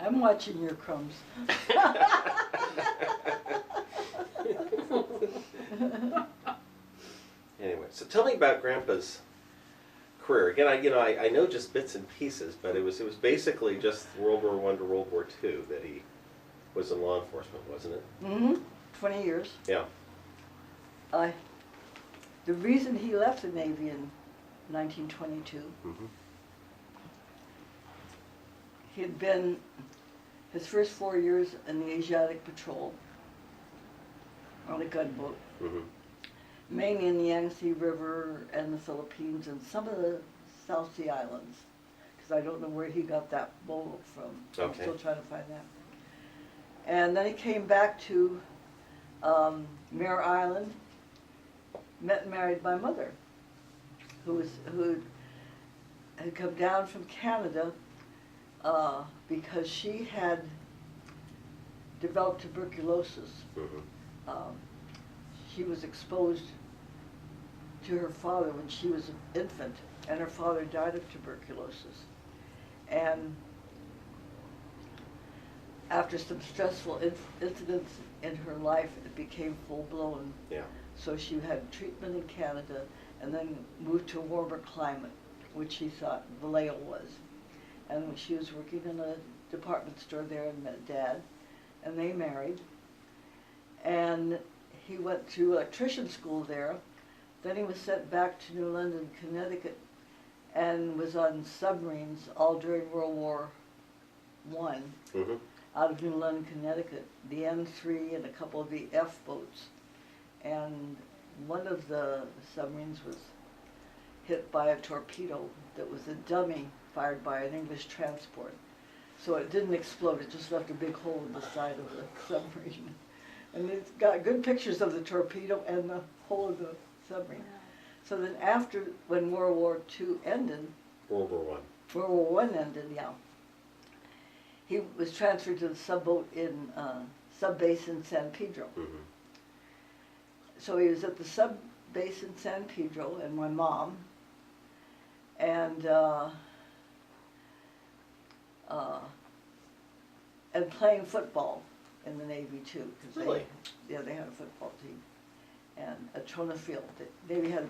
I'm watching your crumbs. Anyway, so tell me about Grandpa's career. Again, I know just bits and pieces, but it was basically just World War I to World War II that he was in law enforcement, wasn't it? Mm-hmm. 20 years. Yeah. The reason he left the Navy in 1922, Mm-hmm. he had been his first 4 years in the Asiatic Patrol on a gunboat, Mm-hmm. mainly in the Yangtze River and the Philippines and some of the South Sea Islands, because I don't know where he got that boat from. I'm Okay. still trying to find that. And then he came back to Mare Island, met and married my mother, who had come down from Canada because she had developed tuberculosis. Mm-hmm. She was exposed to her father when she was an infant, and her father died of tuberculosis. And after some stressful incidents in her life, it became full-blown. Yeah. So she had treatment in Canada and then moved to a warmer climate, which she thought Vallejo was. And she was working in a department store there and met Dad, and they married. And he went to electrician school there. Then he was sent back to New London, Connecticut, and was on submarines all during World War I. Mm-hmm. Out of New London, Connecticut, the N3 and a couple of the F boats. And one of the submarines was hit by a torpedo that was a dummy fired by an English transport. So it didn't explode, it just left a big hole in the side of the submarine. And it's got good pictures of the torpedo and the hole of the submarine. So then after, when World War II ended, World War I. World War I ended, yeah. He was transferred to the sub-base in San Pedro. Mm-hmm. So he was at the sub-base in San Pedro, and my mom, and playing football in the Navy too. Really? They had a football team, and at Trona Field. The Navy had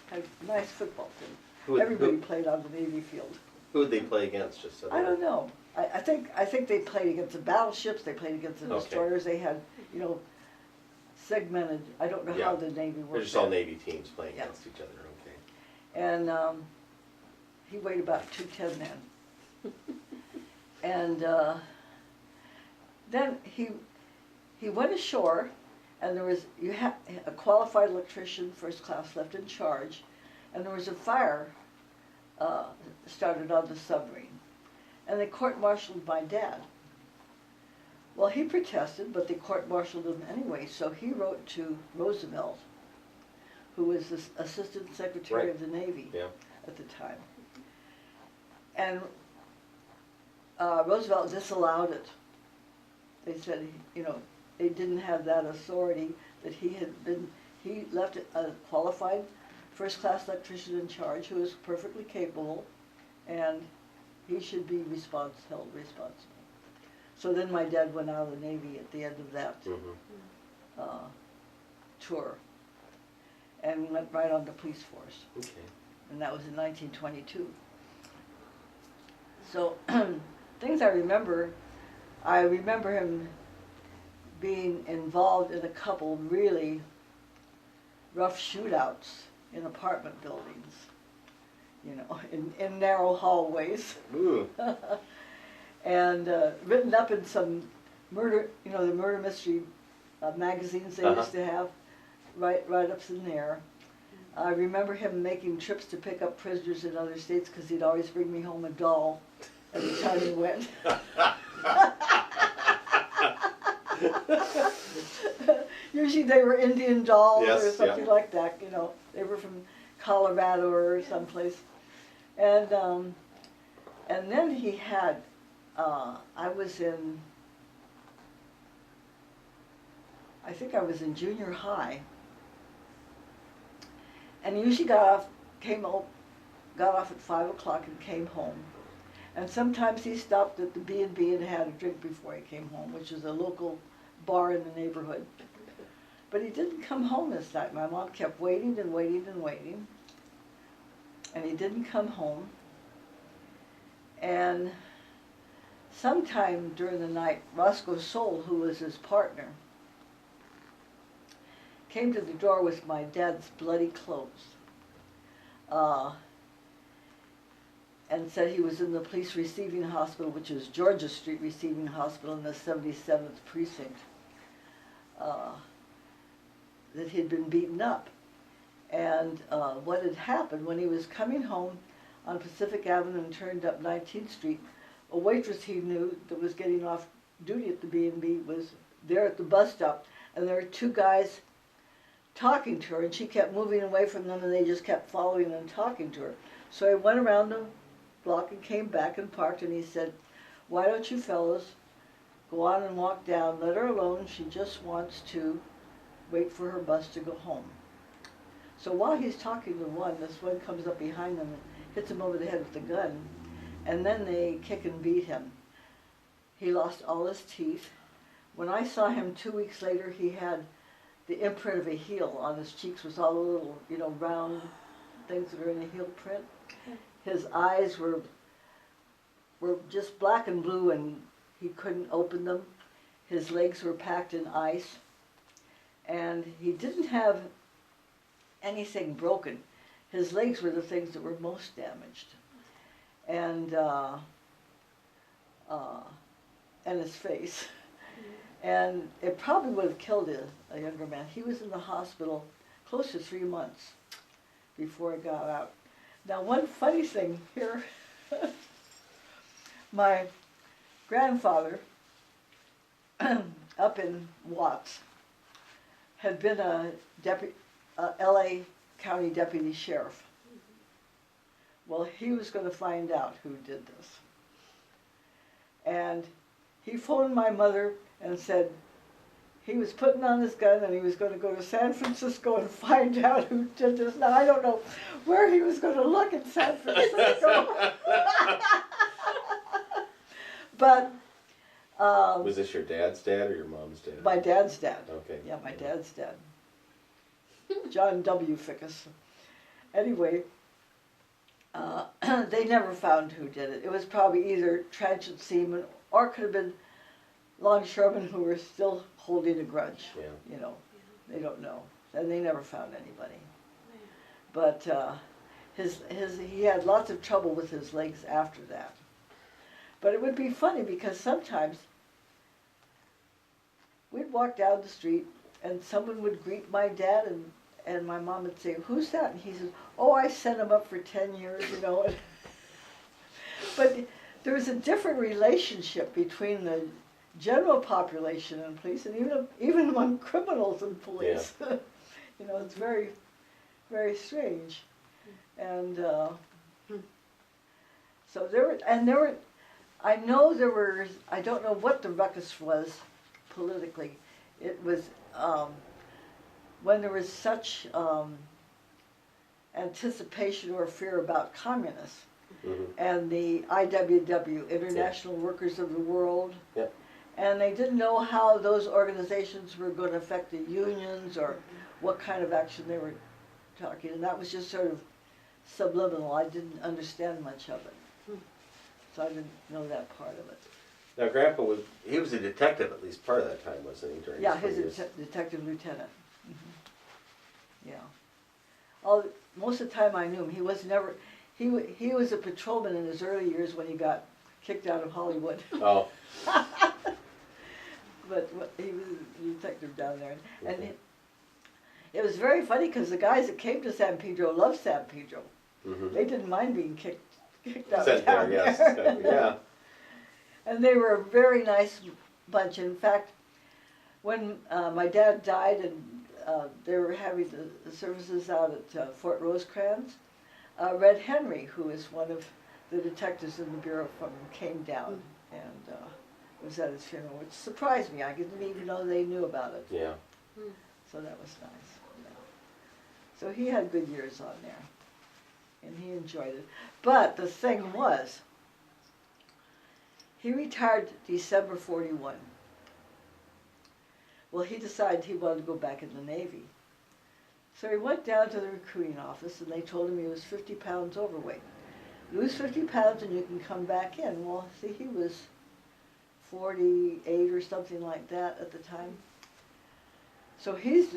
had a nice football team. Everybody played on the Navy field. Who would they play against? Just so I don't know. I think they played against the battleships. They played against the destroyers. They had, segmented. I don't know how the Navy worked. They're just all Navy teams playing against each other. Okay. And he weighed about 210 then. And then he went ashore, and there was a qualified electrician, first class, left in charge, and there was a fire started on the submarine. And they court-martialed my dad. Well, he protested, but they court-martialed him anyway, so he wrote to Roosevelt, who was the Assistant Secretary of the Navy at the time. And Roosevelt disallowed it. They said, they didn't have that authority, that he left a qualified first-class electrician in charge who was perfectly capable, and he should be held responsible. So then my dad went out of the Navy at the end of that tour and went right on the police force. Okay. And that was in 1922. So things I remember him being involved in a couple really rough shootouts in apartment buildings, in narrow hallways. Ooh. And written up in some murder, the murder mystery magazines they used to have, write-ups in there. I remember him making trips to pick up prisoners in other states because he'd always bring me home a doll every time he went. Usually they were Indian dolls or something like that, They were from Colorado or someplace. And then he had, I think I was in junior high, and he usually got off at 5 o'clock and came home. And sometimes he stopped at the B&B and had a drink before he came home, which is a local bar in the neighborhood. But he didn't come home this night. My mom kept waiting and waiting and waiting. And he didn't come home. And sometime during the night, Roscoe Soul, who was his partner, came to the door with my dad's bloody clothes. And said he was in the police receiving hospital, which is Georgia Street Receiving Hospital in the 77th Precinct, that he'd been beaten up. And what had happened, when he was coming home on Pacific Avenue and turned up 19th Street, a waitress he knew that was getting off duty at the B&B was there at the bus stop, and there were two guys talking to her, and she kept moving away from them, and they just kept following and talking to her. So he went around the block and came back and parked, and he said, "Why don't you fellas go on and walk down, let her alone, she just wants to wait for her bus to go home." So while he's talking to one, this one comes up behind them and hits him over the head with a gun, and then they kick and beat him. He lost all his teeth. When I saw him 2 weeks later, he had the imprint of a heel on his cheeks, with all the little, round things that are in the heel print. His eyes were just black and blue, and he couldn't open them. His legs were packed in ice, and he didn't have anything broken. His legs were the things that were most damaged, and his face. And it probably would have killed a younger man. He was in the hospital close to 3 months before he got out. Now, one funny thing here, my grandfather up in Watts had been a LA County deputy sheriff. Well, he was going to find out who did this. And he phoned my mother and said he was putting on his gun and he was going to go to San Francisco and find out who did this. Now, I don't know where he was going to look in San Francisco. But was this your dad's dad or your mom's dad? My dad's dad. Okay. Yeah, my dad's dad. John W. Fickes. Anyway, they never found who did it. It was probably either transit seamen or it could have been longshoremen who were still holding a grudge. Yeah. They don't know. And they never found anybody. But he had lots of trouble with his legs after that. But it would be funny because sometimes we'd walk down the street and someone would greet my dad and my mom would say, "Who's that?" And he says, "Oh, I sent him up for 10 years, But there was a different relationship between the general population and police, and even among criminals and police. Yeah. It's very, very strange. And so there were, I don't know what the ruckus was politically. It was when there was such anticipation or fear about communists. Mm-hmm. And the IWW, International Workers of the World. Yep. And they didn't know how those organizations were going to affect the unions or what kind of action they were talking. And that was just sort of subliminal. I didn't understand much of it. So I didn't know that part of it. Now, Grandpa he was a detective at least part of that time, wasn't he? During Yeah, his he's a detective lieutenant. Mm-hmm. Yeah. Most of the time I knew him. He was never... He was a patrolman in his early years when he got kicked out of Hollywood. Oh. But he was a detective down there. And it was very funny because the guys that came to San Pedro loved San Pedro. Mm-hmm. They didn't mind being kicked out down there. Yes. Yeah. And they were a very nice bunch. In fact, when my dad died and they were having the services out at Fort Rosecrans, Red Henry, who is one of the detectives in the Bureau, came down and was at his funeral, which surprised me. I didn't even know they knew about it. Yeah. So that was nice. Yeah. So he had good years on there, and he enjoyed it. But the thing was, He retired December 41. Well, he decided he wanted to go back in the Navy. So he went down to the recruiting office and they told him he was 50 pounds overweight. Lose 50 pounds and you can come back in. Well, see, he was 48 or something like that at the time. So he's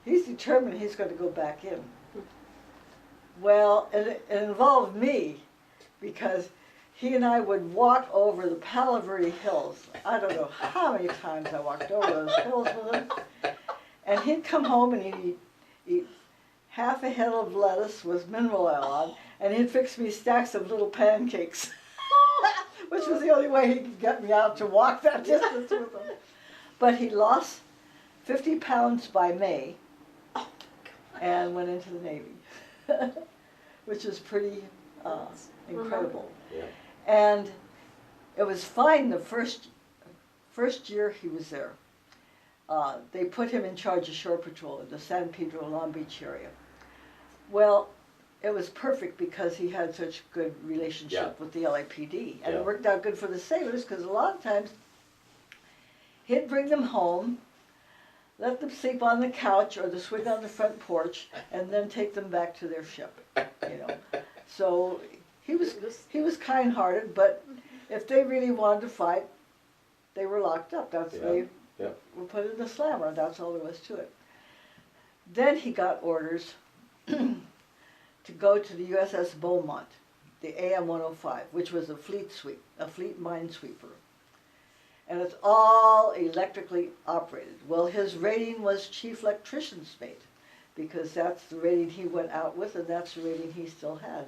determined he's going to go back in. Well, it involved me because he and I would walk over the Palo Verde Hills. I don't know how many times I walked over those hills with him. And he'd come home and he'd eat half a head of lettuce with mineral oil on, and he'd fix me stacks of little pancakes, which was the only way he could get me out to walk that distance with him. But he lost 50 pounds by May and went into the Navy, which is pretty incredible. Yeah. And it was fine the first year he was there. They put him in charge of shore patrol in the San Pedro Long Beach area. Well, it was perfect because he had such good relationship with the LAPD, and it worked out good for the sailors because a lot of times he'd bring them home, let them sleep on the couch or the swing on the front porch, and then take them back to their ship. So he was kind-hearted, but if they really wanted to fight, they were locked up. They were put in the slammer. That's all there was to it. Then he got orders to go to the USS Beaumont, the AM-105, which was a fleet minesweeper. And it's all electrically operated. Well, his rating was chief electrician's mate, because that's the rating he went out with, and that's the rating he still had.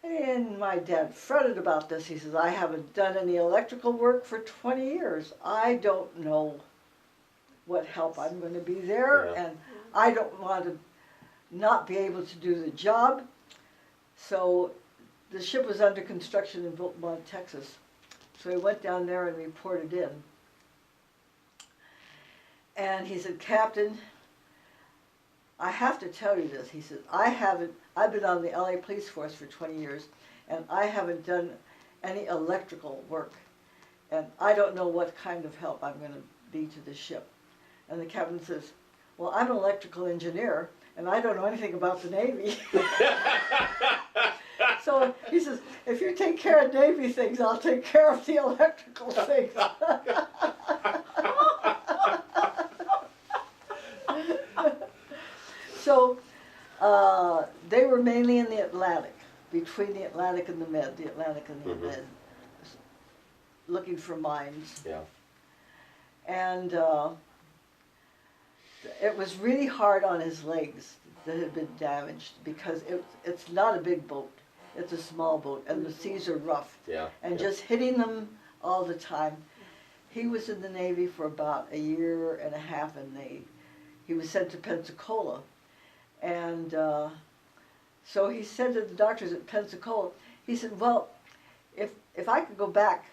And my dad fretted about this. He says, I haven't done any electrical work for 20 years. I don't know what help I'm going to be there, and I don't want to not be able to do the job. So the ship was under construction in Beaumont, Texas. So he went down there and reported in. And he said, Captain, I have to tell you this. He said, I've been on the LA police force for 20 years, and I haven't done any electrical work. And I don't know what kind of help I'm going to be to the ship. And the captain says, well, I'm an electrical engineer, and I don't know anything about the Navy. So he says, if you take care of Navy things, I'll take care of the electrical things. So they were mainly in the Atlantic, between the Atlantic and the Med, Med, looking for mines. Yeah. And it was really hard on his legs that had been damaged because it's not a big boat. It's a small boat, and the seas are rough. Yeah. And just hitting them all the time. He was in the Navy for about a year and a half, and he was sent to Pensacola. And so he said to the doctors at Pensacola, he said, well, if I could go back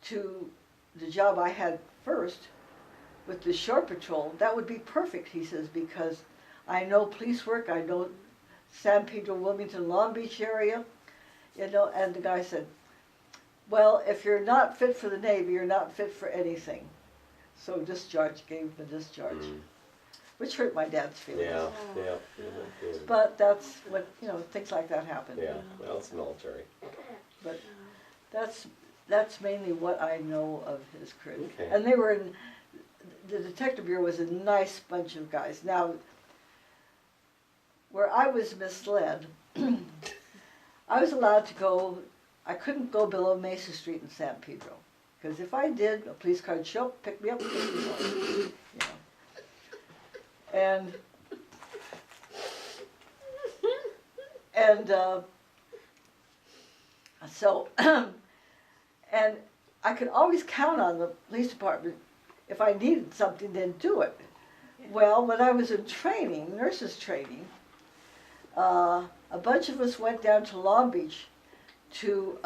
to the job I had first with the shore patrol, that would be perfect, he says, because I know police work, I know San Pedro, Wilmington, Long Beach area, and the guy said, well, if you're not fit for the Navy, you're not fit for anything. So gave him a discharge, which hurt my dad's feelings. Yeah. But that's what, things like that happen. Yeah, well, it's military. But that's mainly what I know of his career. Okay. And the Detective Bureau was a nice bunch of guys. Now, where I was misled, I was allowed to go, I couldn't go below Mesa Street in San Pedro. Because if I did, a police car would show up, pick me up, and take me home. And so, and I could always count on the police department. If I needed something, they'd do it. Well, when I was in training, nurses training, a bunch of us went down to Long Beach to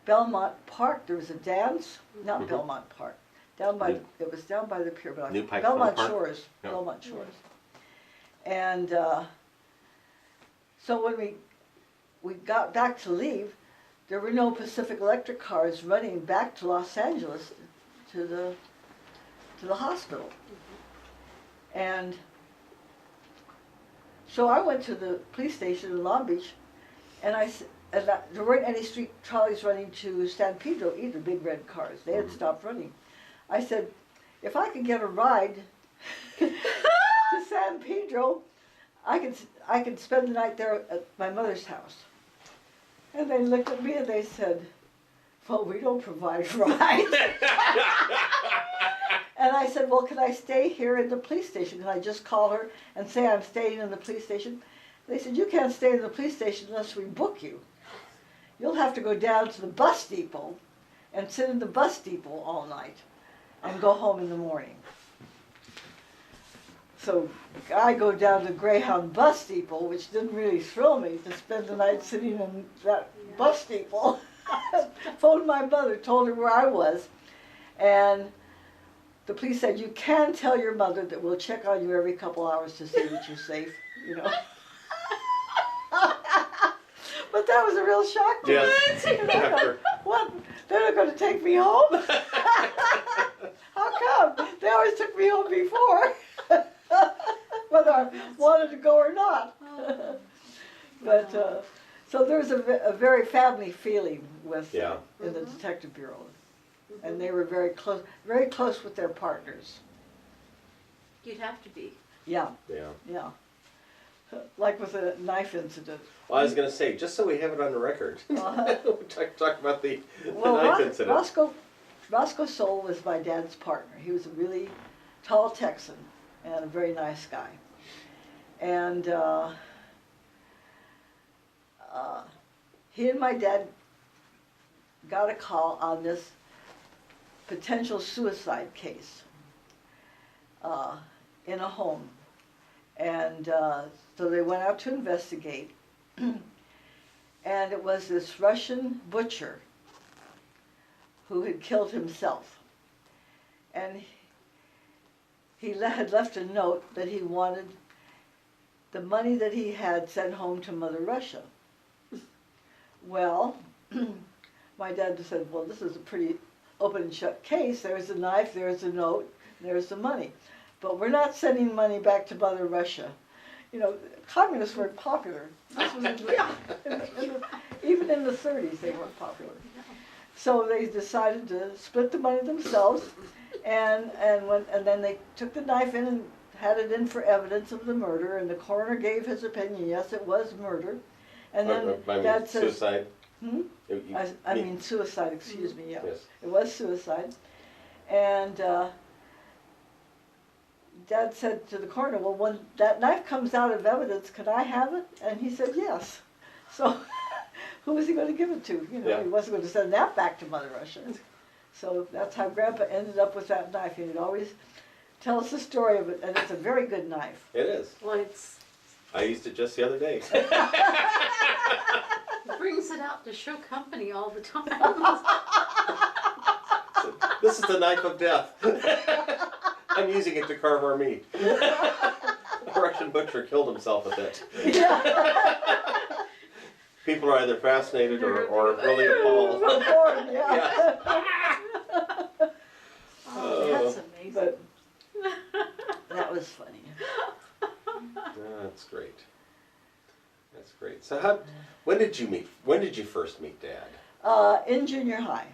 Belmont Park. There was a dance, not Belmont Park, it was down by the pier, but New Pike Belmont Park? Shores, Yeah. Belmont Shores. And so when we got back to leave, there were no Pacific Electric cars running back to Los Angeles to the hospital. And so I went to the police station in Long Beach, and there weren't any street trolleys running to San Pedro either, big red cars. They had stopped running. I said, if I could get a ride to San Pedro, I could spend the night there at my mother's house. And they looked at me and they said, well, we don't provide rides. And I said, well, can I stay here in the police station? Can I just call her and say I'm staying in the police station? They said, you can't stay in the police station unless we book you. You'll have to go down to the bus depot and sit in the bus depot all night and go home in the morning. So I go down to the Greyhound bus depot, which didn't really thrill me to spend the night sitting in that bus depot. Phoned my mother, told her where I was, and the police said, you can tell your mother that we'll check on you every couple hours to see that you're safe, you know. But that was a real shock to me. Yes. You know, what? They're not going to take me home? How come? They always took me home before, whether I wanted to go or not. But so there's a very family feeling with in the Detective Bureau, and they were very close with their partners. You'd have to be. Yeah. Yeah. Yeah. Like with a knife incident. Well, I was going to say, just so we have it on the record, talk about the knife incident. Roscoe Soul was my dad's partner. He was a really tall Texan and a very nice guy. And he and my dad got a call on this potential suicide case in a home. And so they went out to investigate, and it was this Russian butcher who had killed himself. And he had left a note that he wanted the money that he had sent home to Mother Russia. Well, my dad said, well, this is a pretty open and shut case. There's a knife, there's a note, there's the money. But we're not sending money back to Mother Russia. You know, communists weren't popular. This was even in the 30s, they weren't popular. So they decided to split the money themselves, and then they took the knife in and had it in for evidence of the murder, and the coroner gave his opinion, yes, it was murder. And then Dad says, suicide? I mean suicide, excuse me, yeah. Yes. It was suicide. And Dad said to the coroner, well, when that knife comes out of evidence, can I have it? And he said yes. So who was he going to give it to? You know, he wasn't going to send that back to Mother Russia. So that's how Grandpa ended up with that knife. He'd always tell us the story of it, and it's a very good knife. It is. Well, it's... I used it just the other day. He brings it out to show company all the time. So, this is the knife of death. I'm using it to carve our meat. A Russian butcher killed himself with it. Yeah. People are either fascinated or really appalled. Yeah. Oh, that's amazing. But that was funny. That's great. That's great. So when did you first meet Dad? In junior high.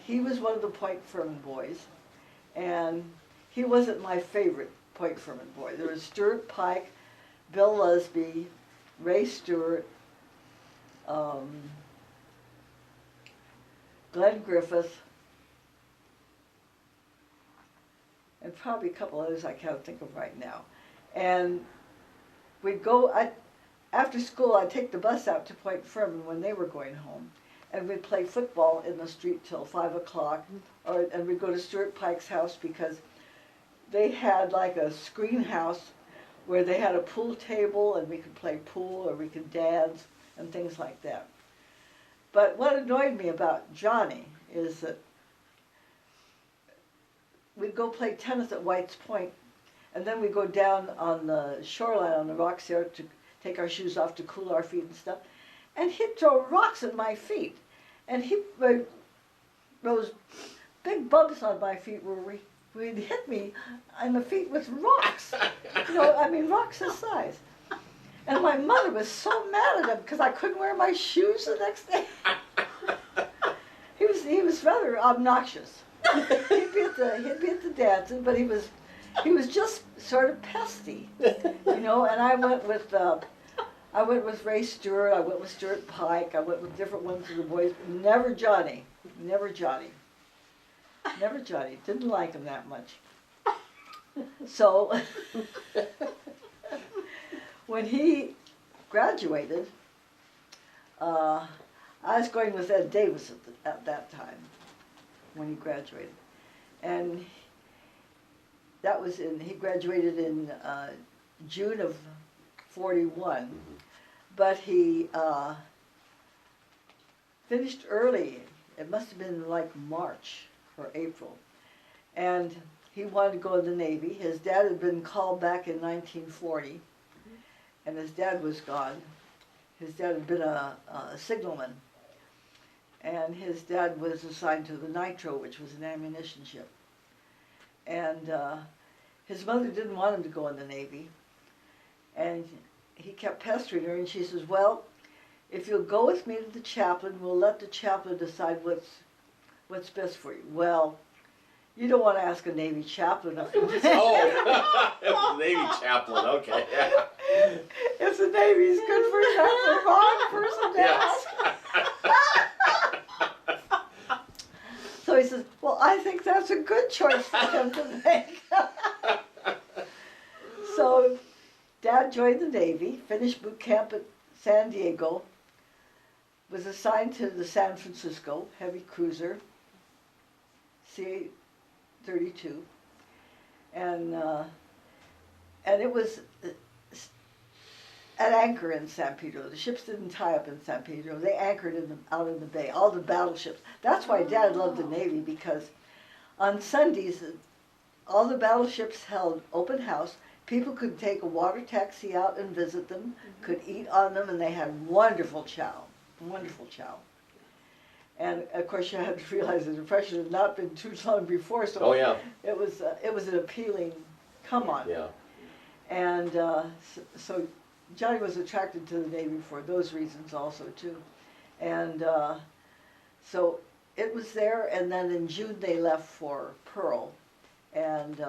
He was one of the Point Furman boys, and he wasn't my favorite Point Furman boy. There was Stuart Pike, Bill Lusby, Ray Stewart, Glenn Griffith, and probably a couple others I can't think of right now. And we'd go, after school I'd take the bus out to Point Furman when they were going home, and we'd play football in the street till 5 o'clock, and we'd go to Stuart Pike's house because they had like a screen house where they had a pool table and we could play pool or we could dance and things like that. But what annoyed me about Johnny is that we'd go play tennis at White's Point, and then we'd go down on the shoreline on the rocks there to take our shoes off to cool our feet and stuff. and he'd throw rocks at my feet, and those big bumps on my feet where he'd hit me on the feet with rocks. Rocks his size. And my mother was so mad at him because I couldn't wear my shoes the next day. He was rather obnoxious. He'd be at the dancing, but he was just sort of pesty, And I went with Ray Stewart. I went with Stuart Pike. I went with different ones of the boys. Never Johnny. Didn't like him that much. So when he graduated, I was going with Ed Davis at that time when he graduated, and he graduated in June of '41, but he finished early. It must have been like March or April, and he wanted to go in the Navy. His dad had been called back in 1940, and his dad was gone. His dad had been a signalman, and his dad was assigned to the Nitro, which was an ammunition ship. And his mother didn't want him to go in the Navy, and he kept pestering her, and she says, well, if you'll go with me to the chaplain, we'll let the chaplain decide what's best for you. Well, you don't want to ask a Navy chaplain. It was a Navy chaplain, okay. If the Navy's good for you, that's the wrong person to ask. So he says, well, I think that's a good choice for him to make. So Dad joined the Navy, finished boot camp at San Diego, was assigned to the San Francisco heavy cruiser, C-32, and it was at anchor in San Pedro. The ships didn't tie up in San Pedro. They anchored out in the bay, all the battleships. That's why Dad loved the Navy, because on Sundays, all the battleships held open house. People could take a water taxi out and visit them, could eat on them, and they had wonderful chow. And of course, you had to realize the Depression had not been too long before, so it was an appealing come on. Yeah. And so Johnny was attracted to the Navy for those reasons also too. And so it was there, and then in June they left for Pearl, and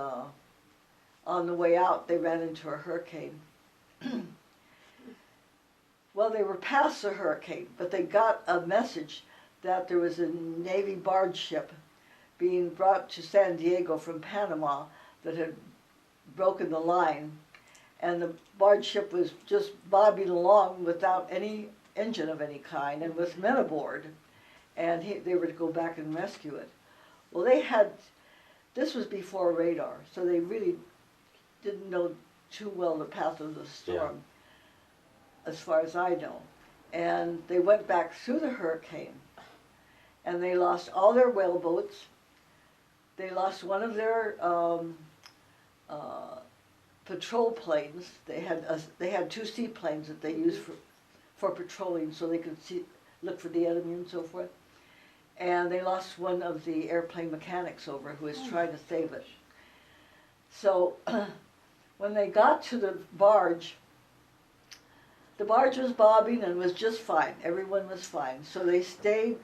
on the way out they ran into a hurricane. Well, they were past the hurricane, but they got a message that there was a Navy barge ship being brought to San Diego from Panama that had broken the line, and the barge ship was just bobbing along without any engine of any kind and with men aboard, and they were to go back and rescue it. Well, this was before radar, so they really didn't know too well the path of the storm, as far as I know. And they went back through the hurricane, and they lost all their whaleboats. They lost one of their patrol planes. They had 2 seaplanes that they used for patrolling, so they could look for the enemy and so forth. And they lost one of the airplane mechanics over who was trying to save it. So when they got to the barge was bobbing and was just fine. Everyone was fine. So they stayed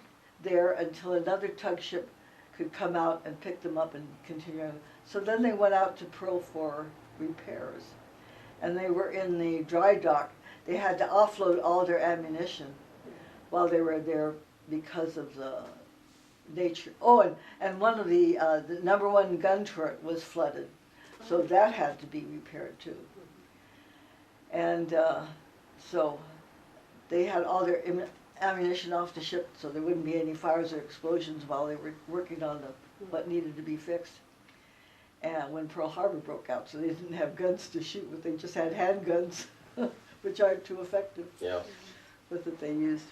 there until another tug ship could come out and pick them up and continue. So then they went out to Pearl for repairs. And they were in the dry dock. They had to offload all their ammunition while they were there because of the nature. Oh, and one of the #1 gun turret was flooded. So that had to be repaired too. And so they had all their ammunition off the ship so there wouldn't be any fires or explosions while they were working on what needed to be fixed. And when Pearl Harbor broke out, so they didn't have guns to shoot with, they just had handguns, which aren't too effective. Yeah. With what they used.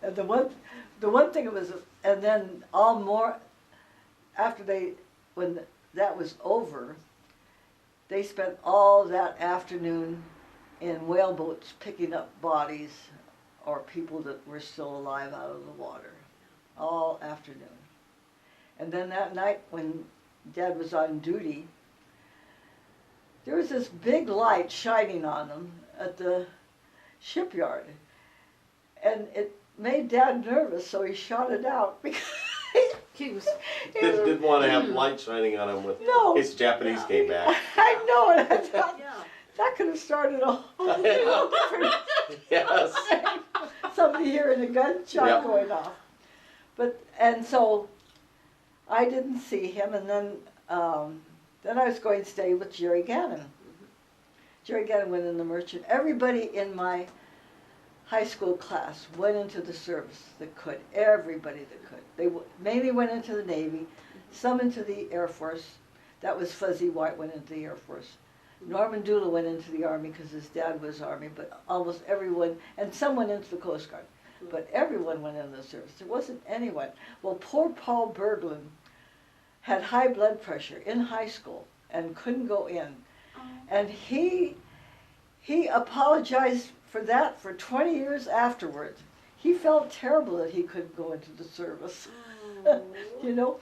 And the one thing it was, and then when that was over, they spent all that afternoon in whaleboats picking up bodies or people that were still alive out of the water, all afternoon. And then that night when Dad was on duty, there was this big light shining on him at the shipyard. And it made Dad nervous, so he shot it out because He was, Didn't want to have light shining on him with No. his Japanese came back. I know, and I thought yeah. that could have started a whole different Yes. somebody hearing a gunshot Yep. going off. And so I didn't see him, and then I was going to stay with Jerry Gannon. Jerry Gannon went in the merchant. Everybody in my high school class went into the service that could. Everybody that could. They mainly went into the Navy, some into the Air Force. That was Fuzzy White went into the Air Force. Norman Doolittle went into the Army because his dad was Army, but almost everyone, and some went into the Coast Guard, but everyone went into the service. There wasn't anyone. Well, poor Paul Berglund had high blood pressure in high school and couldn't go in. And he apologized for that for 20 years afterwards. He felt terrible that he couldn't go into the service. You know,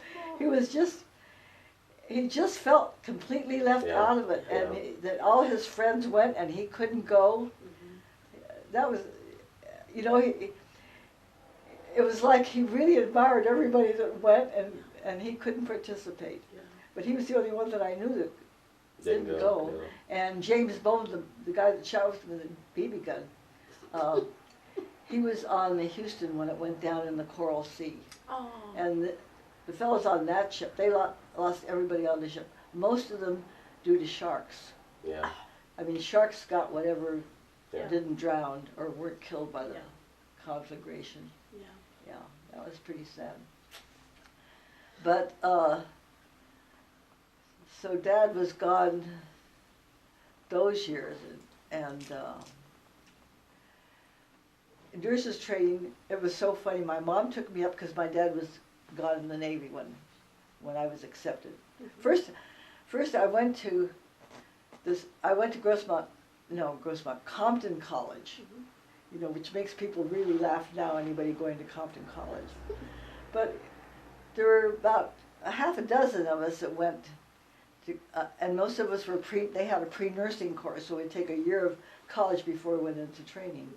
he just felt completely left out of it, and that all his friends went and he couldn't go. That was, you know, it was like he really admired everybody that went, and he couldn't participate. But he was the only one that I knew that didn't go. And James Bone, the guy that shot with the BB gun, he was on the Houston when it went down in the Coral Sea. Oh. And the fellows on that ship, they lost everybody on the ship. Most of them due to sharks. Yeah. I mean, sharks got whatever Yeah. didn't drown or weren't killed by the Yeah. conflagration. Yeah. Yeah, that was pretty sad. But, so Dad was gone those years, and nurses training, it was so funny. My mom took me up because my dad was gone in the Navy when I was accepted. First I went to Compton College, you know, which makes people really laugh now, anybody going to Compton College. But there were about a half a dozen of us that went to, and most of us were they had a pre-nursing course, so we'd take a year of college before we went into training.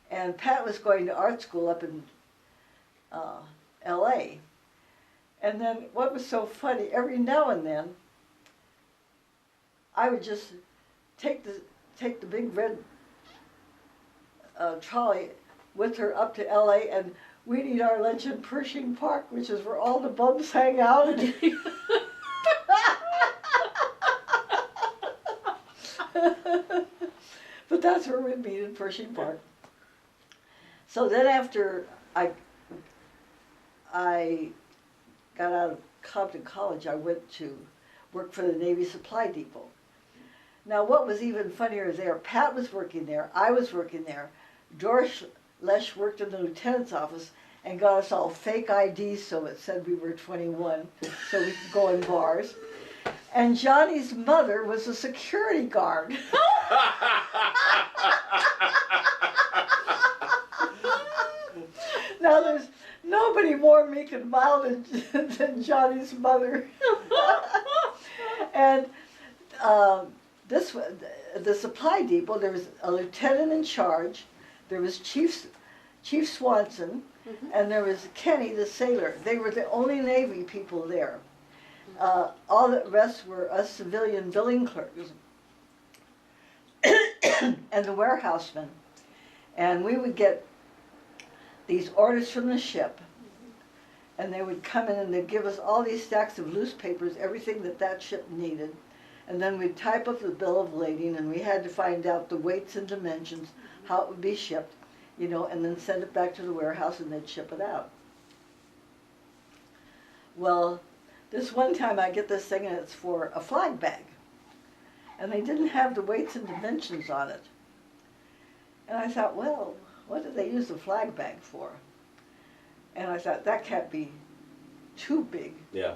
And Pat was going to art school up in LA. And then what was so funny, every now and then, I would just take the big red trolley with her up to LA, and we'd eat our lunch in Pershing Park, which is where all the bums hang out. But that's where we'd meet in Pershing Park. So then after I got out of Compton College, I went to work for the Navy Supply Depot. Now what was even funnier there, Pat was working there, I was working there, Doris Lesh worked in the lieutenant's office and got us all fake IDs so it said we were 21, so we could go in bars. And Johnny's mother was a security guard. Now there's nobody more meek and mild than Johnny's mother. And the supply depot, there was a lieutenant in charge, there was Chief Swanson, and there was Kenny the sailor. They were the only Navy people there. All the rest were us civilian billing clerks and the warehousemen. And we would get these orders from the ship, and they would come in and they'd give us all these stacks of loose papers, everything that ship needed. And then we'd type up the bill of lading, and we had to find out the weights and dimensions, how it would be shipped, you know, and then send it back to the warehouse and they'd ship it out. Well, this one time I get this thing and it's for a flag bag. And they didn't have the weights and dimensions on it. And I thought, well, what did they use the flag bag for? And I thought, that can't be too big. Yeah.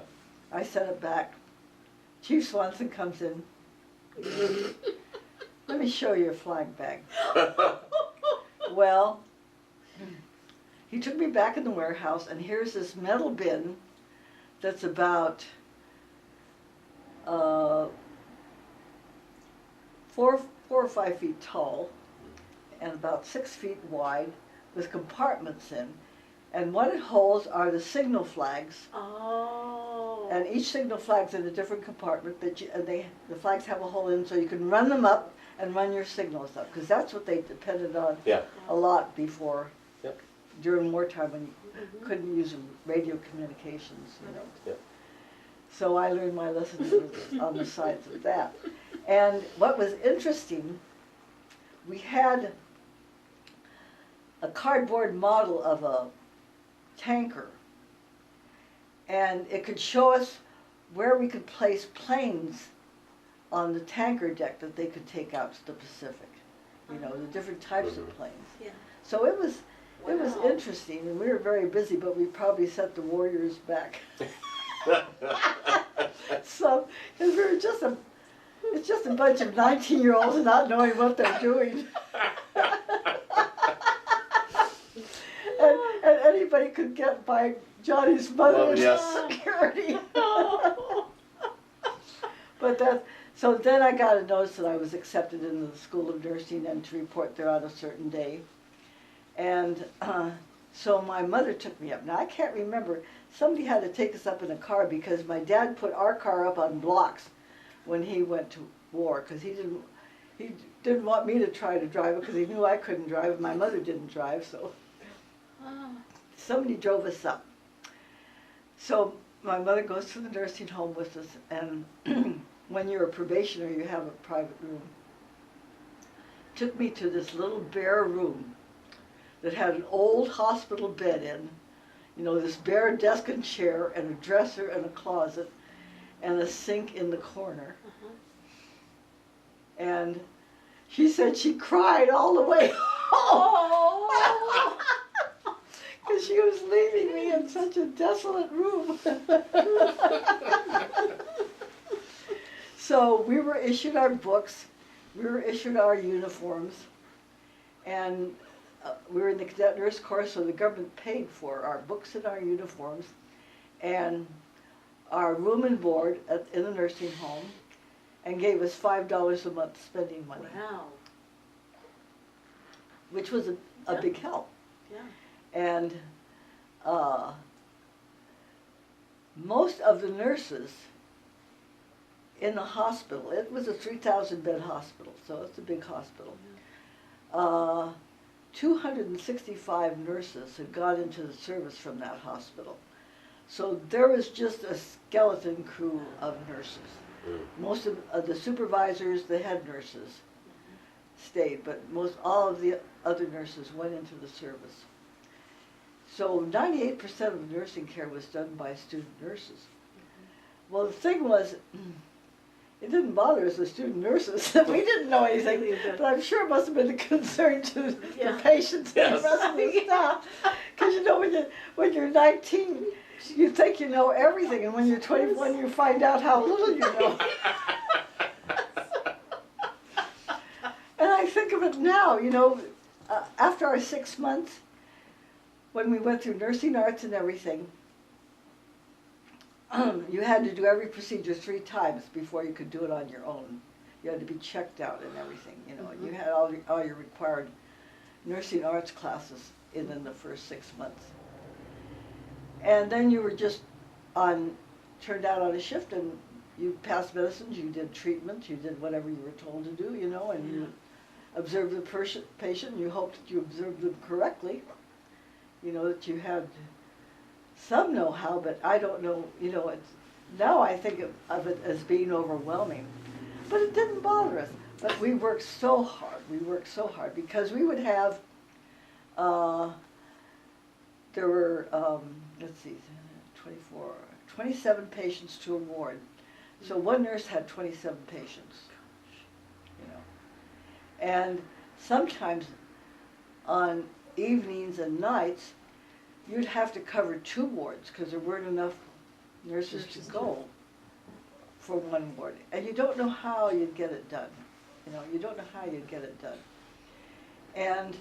I sent it back. Chief Swanson comes in. Let me show you a flag bag. Well, he took me back in the warehouse, and here's this metal bin that's about 4 or 5 feet tall and about 6 feet wide, with compartments in. And what it holds are the signal flags. Oh. And each signal flag's in a different compartment that the flags have a hole in, so you can run them up and run your signals up, because that's what they depended on Yeah. a lot before, Yep. during wartime, when you couldn't use radio communications, you know. Yep. So I learned my lessons on the sides of that. And what was interesting, we had a cardboard model of a tanker, and it could show us where we could place planes on the tanker deck that they could take out to the Pacific. You know, the different types of planes. Yeah. So it was Wow. interesting, and we were very busy, but we probably set the Warriors back. So, because we were it's just a bunch of 19-year-olds not knowing what they're doing. and anybody could get by Johnny's mother Oh, and yes. security. But so then I got a notice that I was accepted into the School of Nursing and to report there on a certain day. And so my mother took me up. Now I can't remember, somebody had to take us up in a car because my dad put our car up on blocks when he went to war, because he didn't want me to try to drive it because he knew I couldn't drive. My mother didn't drive, so somebody drove us up. So my mother goes to the nursing home with us, and when you're a probationer, you have a private room. Took me to this little bare room that had an old hospital bed in, you know, this bare desk and chair and a dresser and a closet and a sink in the corner. And she said she cried all the way home. Because she was leaving me in such a desolate room. So we were issued our books, we were issued our uniforms, and we were in the cadet nurse course, so the government paid for our books and our uniforms and our room and board in the nursing home, and gave us $5 a month spending money, Wow. which was a big help. Yeah. And most of the nurses in the hospital, it was a 3,000 bed hospital, so it's a big hospital. 265 nurses had gone into the service from that hospital. So there was just a skeleton crew of nurses. Most of the supervisors, the head nurses, stayed, but all of the other nurses went into the service. So 98% of nursing care was done by student nurses. Well, the thing was, it didn't bother us, the student nurses. We didn't know anything, but I'm sure it must have been a concern to the patients and the rest of the staff. Because you know, when you're 19, you think you know everything, and when you're 21, you find out how little you know. And I think of it now, you know, after our 6 months, when we went through nursing arts and everything, you had to do every procedure 3 times before you could do it on your own. You had to be checked out and everything, you know. You had all your required nursing arts classes in the first 6 months. And then you were just turned out on a shift, and you passed medicines, you did treatments, you did whatever you were told to do, you know, and you observed the patient, and you hoped that you observed them correctly. You know, that you had some know-how, but I don't know, you know, now I think of it as being overwhelming. But it didn't bother us. But we worked so hard, because we would have, there were, let's see, 27 patients to a ward. So one nurse had 27 patients, you know. And sometimes on evenings and nights, you'd have to cover 2 wards because there weren't enough nurses to go for one ward. And you don't know how you'd get it done. You know, you don't know how you'd get it done. And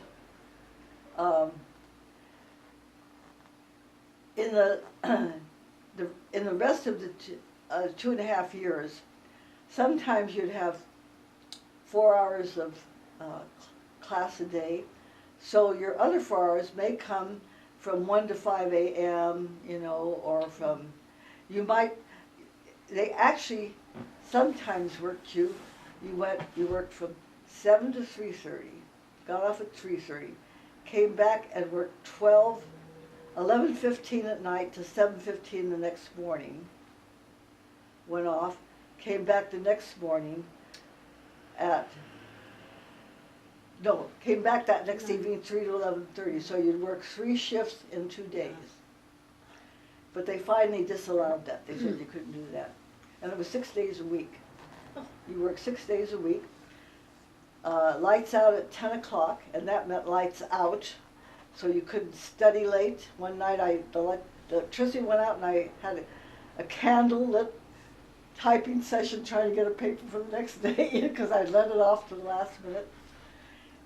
in the, in the rest of the 2.5 years, sometimes you'd have 4 hours of class a day. So your other 4 hours may come from 1 to 5 a.m., you know, or from, they actually sometimes worked you worked from 7 to 3:30, got off at 3:30, came back and worked 11:15 at night to 7:15 the next morning, went off, came back the next morning came back that next evening 3 to 11:30, so you'd work 3 shifts in 2 days. But they finally disallowed that, they said you couldn't do that. And it was 6 days a week. You work 6 days a week, lights out at 10 o'clock, and that meant lights out, so you couldn't study late. One night the electricity went out and I had a candle-lit typing session trying to get a paper for the next day because I'd let it off to the last minute.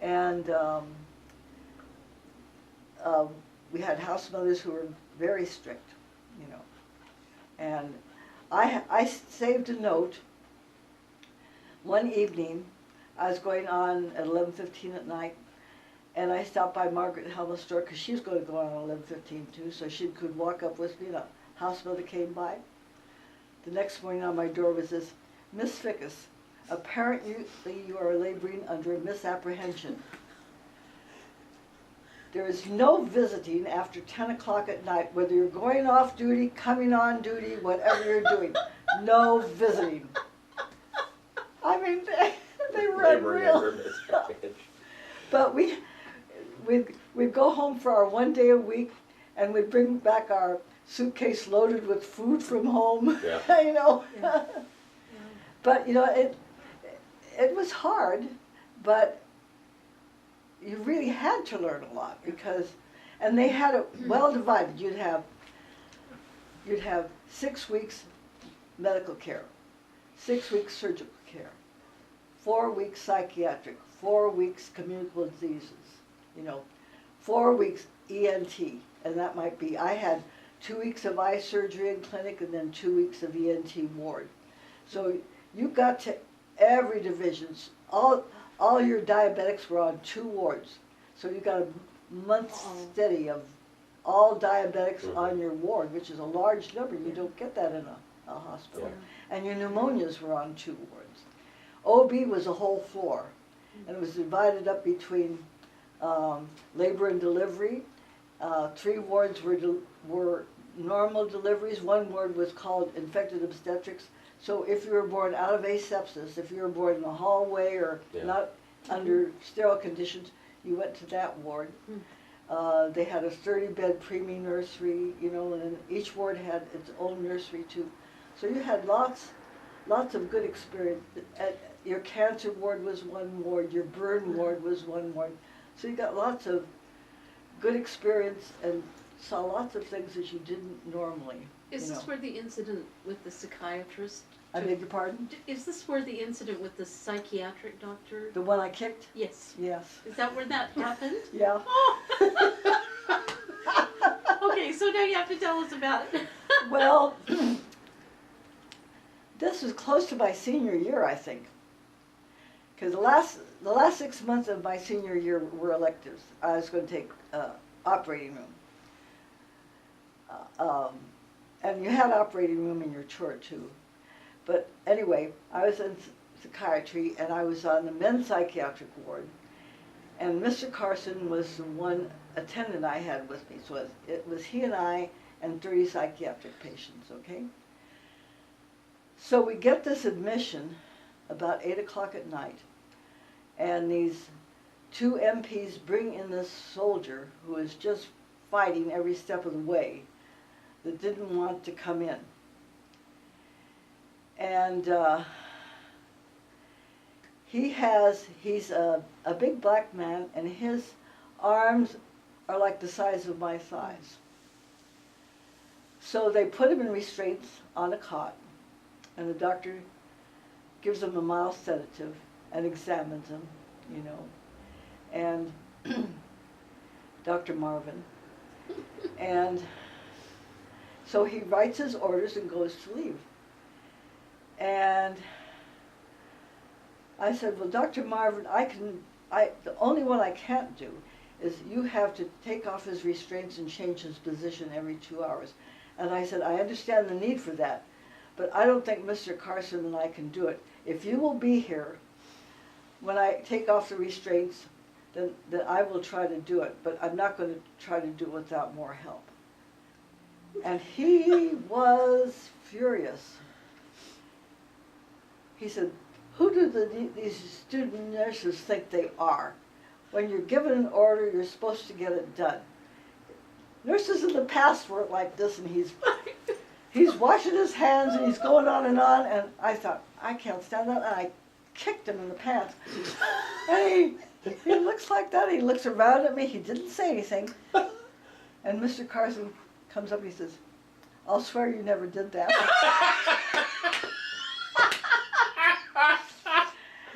And we had house mothers who were very strict, you know. And I saved a note. One evening, I was going on at 11:15 at night, and I stopped by Margaret Helma's store because she was going to go on at 11:15 too, so she could walk up with me. And a house mother came by. The next morning on my door was this, Miss Fickes, apparently you are laboring under a misapprehension. There is no visiting after 10 o'clock at night, whether you're going off duty, coming on duty, whatever you're doing. No visiting. I mean, they were unreal. But we'd go home for our 1 day a week, and we'd bring back our suitcase loaded with food from home, Yeah. you know. Yeah. But, you know, it was hard, but you really had to learn a lot because, and they had it well divided. You'd have 6 weeks medical care, 6 weeks surgical care, 4 weeks psychiatric, 4 weeks communicable diseases, you know, 4 weeks ENT, and that might be, I had 2 weeks of eye surgery in clinic and then 2 weeks of ENT ward. So you got to every division. All your diabetics were on 2 wards. So you got a month steady of all diabetics on your ward, which is a large number. You don't get that in a hospital. Yeah. And your pneumonias were on 2 wards. OB was a whole floor, and it was divided up between labor and delivery. 3 wards were normal deliveries. 1 ward was called infected obstetrics. So if you were born out of asepsis, if you were born in the hallway or not under sterile conditions, you went to that ward. They had a 30-bed preemie nursery, you know, and each ward had its own nursery too. So you had lots of good experience. Your cancer ward was 1 ward, your burn ward was 1 ward. So you got lots of good experience and saw lots of things that you didn't normally. Is this where the incident with the psychiatrist? I beg your pardon? Is this where the incident with the psychiatric doctor? The one I kicked? Yes. Yes. Is that where that happened? Yeah. Oh. Okay, so now you have to tell us about it. Well, this was close to my senior year, I think. Because the last 6 months of my senior year were electives. I was going to take operating room. And you had operating room in your chart too. But anyway, I was in psychiatry and I was on the men's psychiatric ward. And Mr. Carson was the one attendant I had with me. So it was he and I and 30 psychiatric patients, okay? So we get this admission about 8 o'clock at night. And these 2 MPs bring in this soldier who is just fighting every step of the way that didn't want to come in. And he's a big black man, and his arms are like the size of my thighs. So they put him in restraints on a cot, and the doctor gives him a mild sedative and examines him, you know. And Dr. Marvin. And So he writes his orders and goes to leave. And I said, well, Dr. Marvin, the only one I can't do is you have to take off his restraints and change his position every 2 hours. And I said, I understand the need for that, but I don't think Mr. Carson and I can do it. If you will be here when I take off the restraints, then I will try to do it, but I'm not going to try to do it without more help. And he was furious. He said, who do these student nurses think they are? When you're given an order, you're supposed to get it done. Nurses in the past weren't like this, and he's washing his hands, and he's going on, and I thought, I can't stand that, and I kicked him in the pants. And he looks like that, he looks around at me, he didn't say anything. And Mr. Carson comes up, he says, I'll swear you never did that.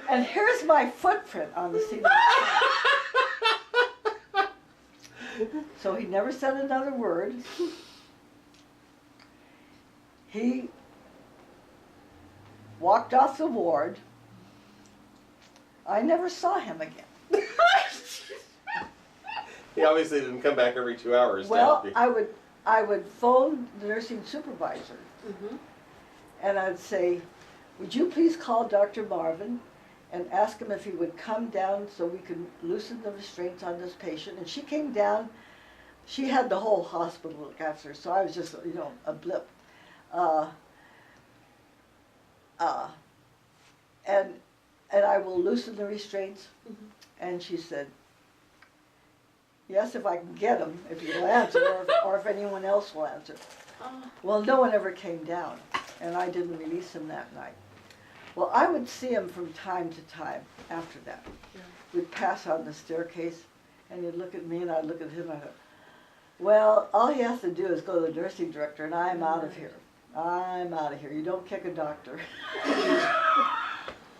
And here's my footprint on the seat of the car. So he never said another word. He walked off the ward. I never saw him again. He obviously didn't come back every 2 hours to Well, help you. I would phone the nursing supervisor, and I'd say, would you please call Dr. Marvin and ask him if he would come down so we could loosen the restraints on this patient. And she came down. She had the whole hospital look after her, so I was just, a blip. And I will loosen the restraints. And she said, yes, if I can get him, if you'll answer, or if anyone else will answer. Well, no one ever came down, and I didn't release him that night. Well, I would see him from time to time after that. Yeah. We'd pass on the staircase, and he'd look at me, and I'd look at him, and I'd go, well, all he has to do is go to the nursing director, and I'm out of here. I'm out of here. You don't kick a doctor. It's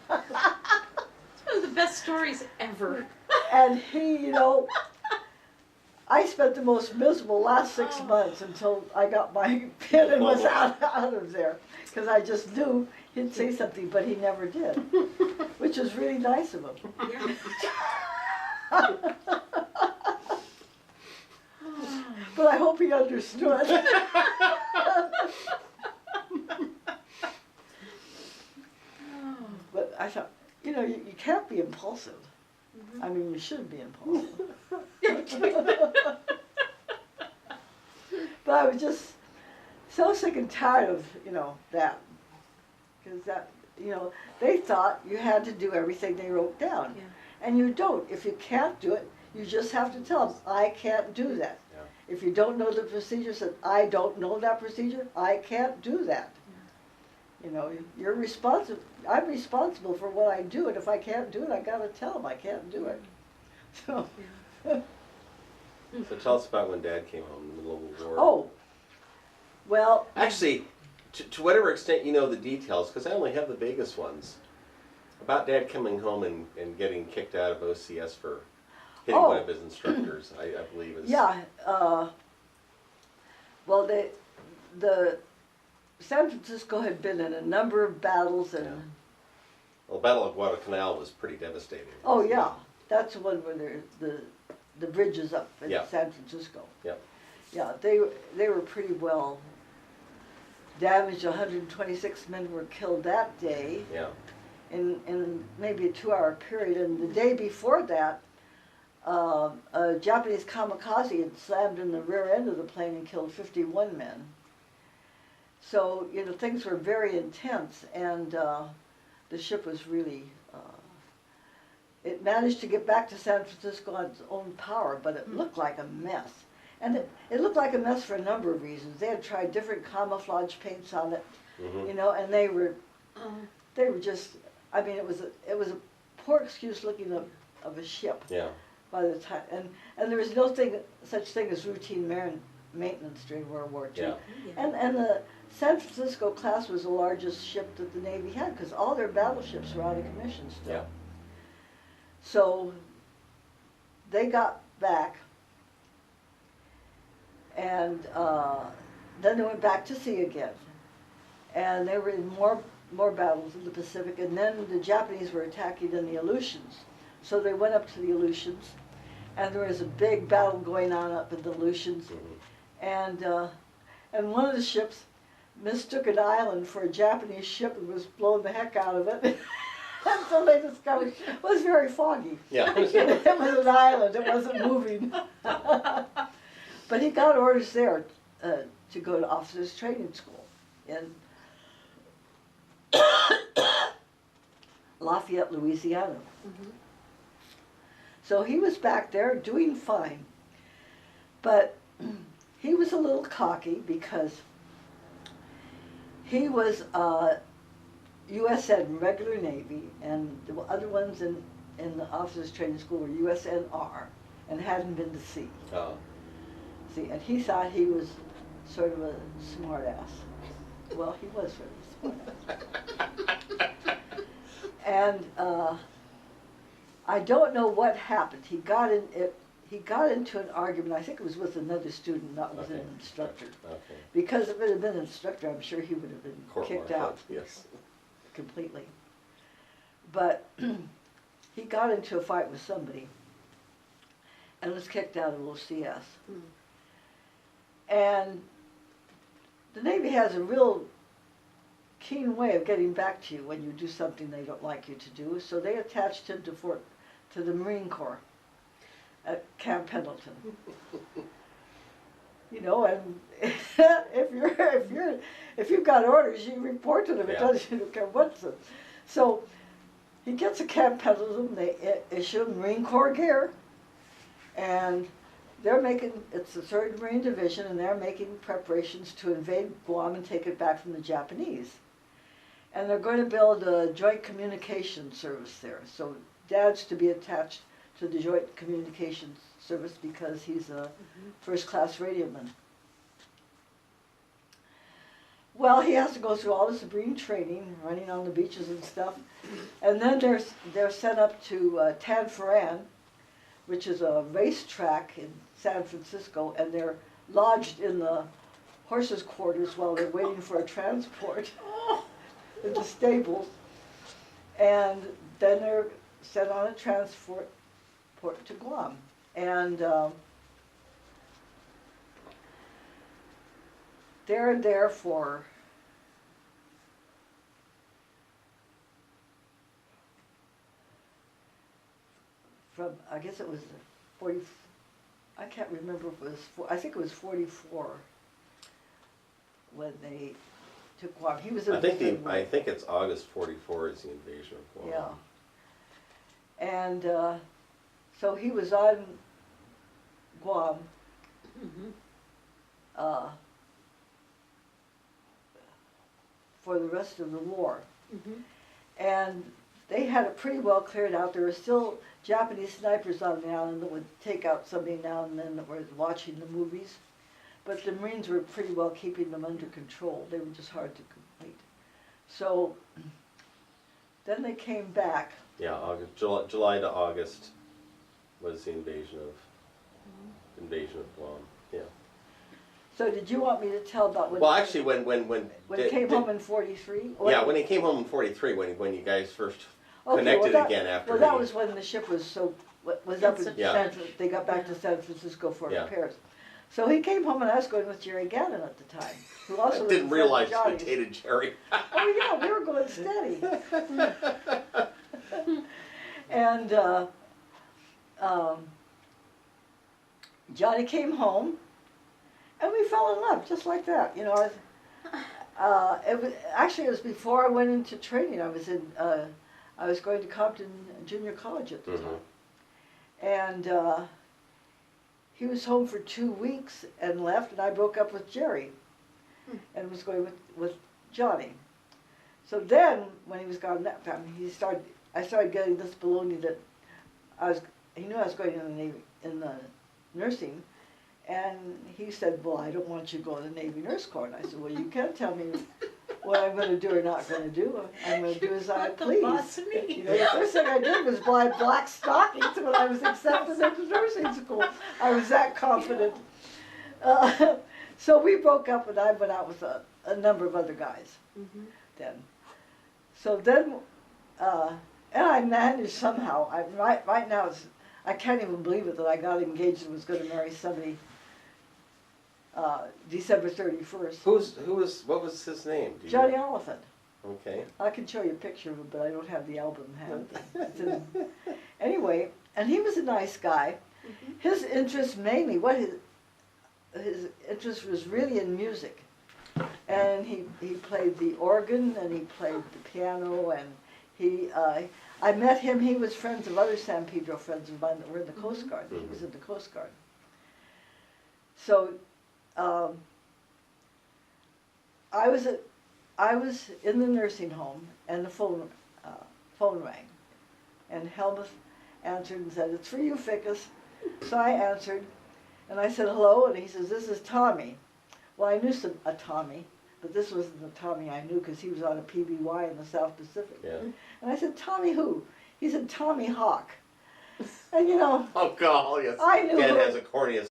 one of the best stories ever. And he, I spent the most miserable last 6 months until I got my pin and was out of there. Because I just knew he'd say something, but he never did. Which was really nice of him. Yeah. But I hope he understood. But I thought, you can't be impulsive. I mean, you should be impulsive. But I was just so sick and tired of, that. Because that, they thought you had to do everything they wrote down. Yeah. And you don't. If you can't do it, you just have to tell them, I can't do that. Yeah. If you don't know the procedure, say, I don't know that procedure, I can't do that. You're responsible. I'm responsible for what I do, and if I can't do it, I gotta tell them I can't do it. So. So tell us about when Dad came home in the middle of the war. Oh, well. Actually, to whatever extent you know the details, because I only have the biggest ones, about Dad coming home and getting kicked out of OCS for hitting one of his instructors, I believe is. Yeah. Well, the San Francisco had been in a number of battles and. Yeah. Well, the Battle of Guadalcanal was pretty devastating. Oh yeah, that's the one where the bridge is up in San Francisco. Yeah. Yeah, they were pretty well damaged. 126 men were killed that day. Yeah. In maybe a 2-hour period, and the day before that, a Japanese kamikaze had slammed in the rear end of the plane and killed 51 men. So things were very intense, and the ship was really. It managed to get back to San Francisco on its own power, but it looked like a mess. And it looked like a mess for a number of reasons. They had tried different camouflage paints on it, and they were just. I mean, it was a poor excuse looking of a ship. Yeah. By the time, and there was no such thing as routine maintenance during World War II. Yeah. And the San Francisco class was the largest ship that the Navy had because all their battleships were out of commission still. Yeah. So they got back, and then they went back to sea again. And they were in more battles in the Pacific, and then the Japanese were attacking in the Aleutians. So they went up to the Aleutians, and there was a big battle going on up in the Aleutians. And one of the ships mistook an island for a Japanese ship and was blowing the heck out of it. Until they discovered it was very foggy. Yeah. It was an island, it wasn't moving. But he got orders there to go to officers training school in Lafayette, Louisiana. So he was back there doing fine. But he was a little cocky because he was USN, regular Navy, and the other ones in the officers training school were USNR and hadn't been to sea. Oh. See, and he thought he was sort of a smart ass. Well, he was sort of a smart ass. And I don't know what happened. He got into an argument. I think it was with another student, not with an instructor. Okay. Because if it had been an instructor, I'm sure he would have been kicked out. Yes. Completely. But he got into a fight with somebody and was kicked out of OCS. And the Navy has a real keen way of getting back to you when you do something they don't like you to do. So they attached him to the Marine Corps at Camp Pendleton. You know, and if you've got orders, you report to them. It doesn't, you don't care what's it. So he gets a Camp Pendleton. They issue him Marine Corps gear, and they're making, it's the 3rd Marine Division, and they're making preparations to invade Guam and take it back from the Japanese. And they're going to build a joint communication service there. So Dad's to be attached to the joint communications service because he's a first-class radioman. Well, he has to go through all this Marine training, running on the beaches and stuff, and then they're sent up to Tanforan, which is a racetrack in San Francisco, and they're lodged in the horses' quarters while they're waiting for a transport in the stables, and then they're sent on a transport to Guam. And they're there for from, I guess it was 40, I can't remember if it was, I think it was 44 when they took Guam. He was in I think it's August 44 is the invasion of Guam. Yeah. And so he was on Guam for the rest of the war. And they had it pretty well cleared out. There were still Japanese snipers on the island that would take out somebody now and then that were watching the movies. But the Marines were pretty well keeping them under control. They were just hard to complete. So then they came back. Yeah, July to August was the invasion of Guam. Yeah. So did you want me to tell about when? Well, actually, when he came home in 43? Yeah, when he came home in 43, when you guys first connected again after. Well, that was when the ship was up in San Francisco. They got back to San Francisco for repairs. So he came home, and I was going with Jerry Gannon at the time, who also I didn't realize you dated Jerry. Oh yeah, we were going steady. And Johnny came home, and we fell in love just like that. You know, it was before I went into training. I was going to Compton Junior College at the time, and he was home for 2 weeks and left, and I broke up with Jerry, and was going with Johnny. So then, when he was gone that time, I started getting this baloney that he knew I was going in the Navy, in the nursing, and he said, well, I don't want you to go in the Navy Nurse Corps. And I said, well, you can't tell me what I'm going to do or not going to do. I'm going to do as I please. You know, the first thing I did was buy black stockings when I was accepted into nursing school. I was that confident. So we broke up, and I went out with a number of other guys Mhm. then. So then, and I managed somehow. Right now, I can't even believe it that I got engaged and was going to marry somebody December 31st. What was his name? Do you Johnny know? Oliphant. Okay. I can show you a picture of him, but I don't have the album in hand. Anyway, and he was a nice guy. Mhm. His interest mainly, his interest was really in music. And he played the organ, and he played the piano, and I met him, he was friends of other San Pedro friends of mine that were in the Coast Guard. He was in the Coast Guard. So, I was in the nursing home, and the phone rang, and Helmuth answered and said, "It's for you, Fickes." So I answered, and I said, "Hello," and he says, "This is Tommy." Well, I knew a Tommy, but this wasn't the Tommy I knew because he was on a PBY in the South Pacific. Yeah. And I said, "Tommy who?" He said, "Tommy Hawk." And you know, Oh God! Yes. I knew Dan who- has a corny